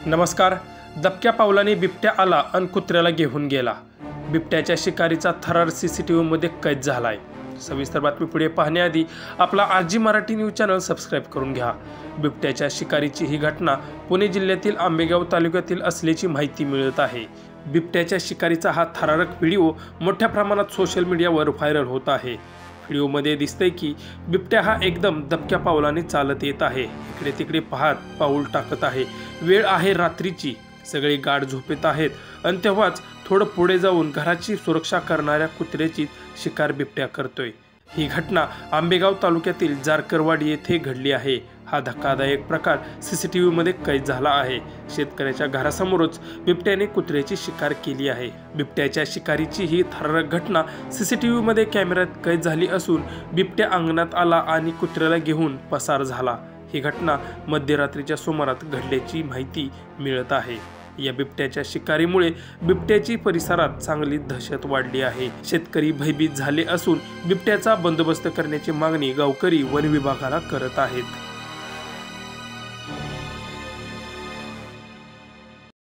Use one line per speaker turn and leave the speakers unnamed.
नमस्कार. दबक्या पावलाने बिबट्या आला आणि कुत्र्याला घेऊन गेला. बिबट्याच्या शिकारीचा थरार CCTVमध्ये कैद झालाय. सविस्तर बातमी पुढे पाहण्याआधी आपला आजी मराठी न्यूज चॅनल सबस्क्राईब करून घ्या. बिबट्याच्या शिकारीची ही घटना पुणे जिल्ह्यातील आंबेगाव तालुक्यातील असल्याची माहिती मिळत आहे. बिबट्याच्या शिकारीचा हा थरारक व्हिडिओ मोठ्या प्रमाणात सोशल मीडियावर व्हायरल होत आहे. व्हिडिओमध्ये दिसतंय की बिबट्या हा एकदम दबक्या पावलाने चालत येत आहे. इकडे तिकडे पाहत पाऊल टाकत आहे. वेळ आहे रात्रीची, सगळे गाढ झोपेत आहेत आणि तेव्हाच थोडं पुढे जाऊन घराची सुरक्षा करणाऱ्या कुत्र्याची शिकार बिबट्या करतोय. ही घटना आंबेगाव तालुक्यातील जारकरवाडी येथे घडली आहे. हा धक्कादायक प्रकार CCTVमध्ये कैद झाला आहे. शेतकऱ्याच्या घरासमोरच बिबट्याने कुत्र्याची शिकार केली आहे. बिबट्याच्या शिकारीची ही थरारक घटना CCTVमध्ये कॅमेऱ्यात कैद झाली असून बिबट्या अंगणात आला आणि कुत्र्याला घेऊन पसार झाला. ही घटना मध्यरात्रीच्या सुमारात घडल्याची माहिती मिळत आहे. या बिबट्याच्या शिकारीमुळे बिबट्याची परिसरात चांगली दहशत वाढली आहे. शेतकरी भयभीत झाले असून बिबट्याचा बंदोबस्त करण्याची मागणी गावकरी वन विभागाला करत आहेत.